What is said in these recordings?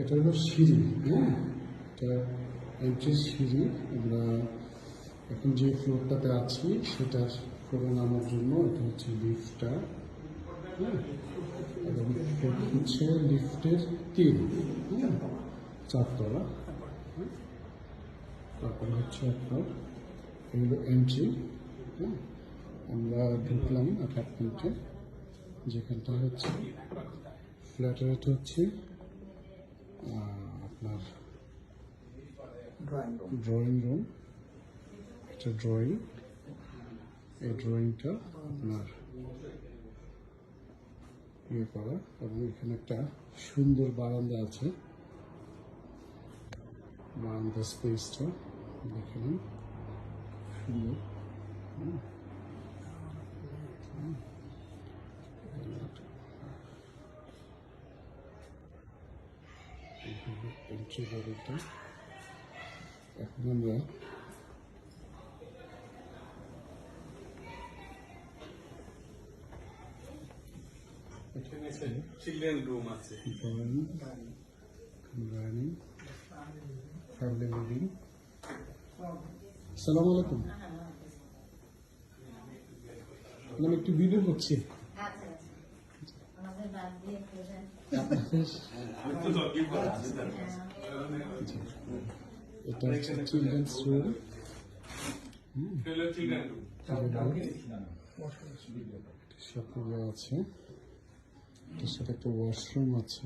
এটা হলো সিঁড়ি, হ্যাঁ, এটা এন্ট্রি সিঁড়ি। আমরা এখন যে ফ্লোরটাতে আছি সেটার ফ্লোরে নামার জন্য এটা হচ্ছে লিফটটা, হ্যাঁ, এবং এটা হচ্ছে লিফটের 3, হ্যাঁ, 4 তলা। তারপরে হচ্ছে আপনার এগুলো এন্ট্রি, হ্যাঁ। আমরা ঢুকলাম অ্যাপার্টমেন্টে, যেখানটা হচ্ছে ফ্ল্যাটের রেট হচ্ছে আপনার ড্রয়িং রুম। এটা ড্রয়িং, এই ড্রয়িংটা আপনার ইয়ে করা, এবং এখানে একটা সুন্দর বারান্দা আছে। বারান্দা স্পেসটা দেখে নিন, সুন্দর। এন্ট্রি লেভেলটা এখন আমরা চিলড্রেন রুম আছে, ডাইনিং, ফ্যামিলি লিভিং। আসসালামু আলাইকুম, আমি একটু ভিডিও করছি। এটা হচ্ছে চিলড্রেন্স রুম, সবগুলো আছে। এটার সাথে একটা ওয়াশরুম আছে।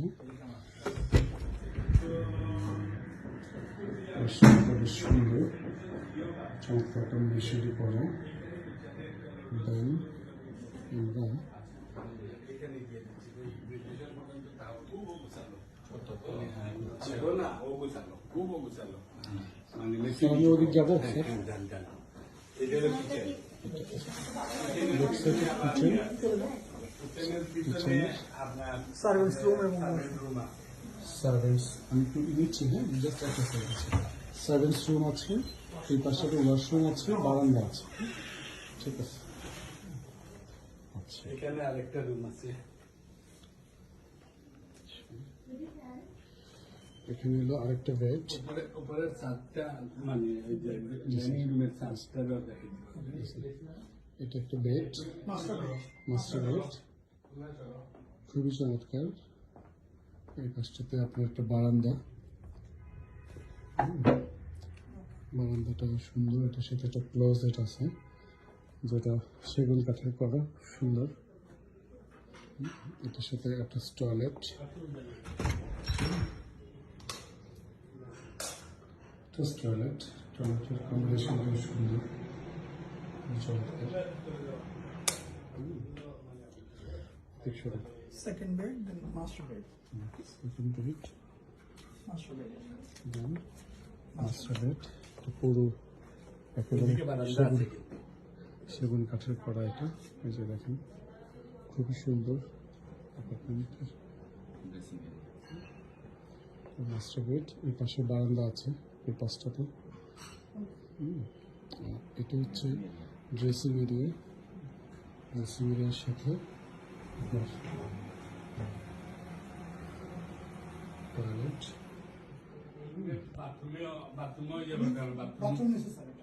ওয়াশরুমটা বেশ সুন্দর, চমৎকার একটা মিশরি করে। দেন আমরা আমি ওদিক যাবো স্যার। সার্ভিস রুম এবং সার্ভেন্টস আমি একটু নিচ্ছি, হ্যাঁ, জাস্ট একটা সার্ভিস। সার্ভেন্টস রুম আছে, এই পাশে একটা ওয়াশরুম আছে, বারান্দা আছে, ঠিক আছে। আচ্ছা, এখানে আরেকটা রুম আছে। এখানে হলো আরেকটা বেড। উপরের ছাদটা মানে ওই যে ডাইনিং রুমের ছাদটা দেখে এটা একটা বেড, মাস্টার বেড, খুবই চমৎকার। এই পাশটাতে আপনার একটা বারান্দা, বারান্দাটা সুন্দর। এটার সাথে একটা ক্লোজেট আছে, যেটা সেগুন কাঠের করা, সুন্দর। এটার সাথে একটা টয়লেট, টয়লেটের কম্বিনেশন খুব সুন্দর, চমৎকার। দেখছো, second bed, then master bed. Second bed, Master bed. দেন মাস্টার বেড। পুরো একেবারে এদিকে বারান্দা আছে। সেগুন কাঠের করা এটা, এই যে দেখেন, খুবই সুন্দর অ্যাপার্টমেন্টের মাস্টার বেড। এই পাশে বারান্দা আছে, এই পাশটাতে। এটা হচ্ছে ড্রেসিং এরিয়া, ড্রেসিং এরিয়ার সাথে আপনার টয়লেট, বাথরুমে বাথরুমও ইয়ে দরকার, বাথরুম Bathroom necessary.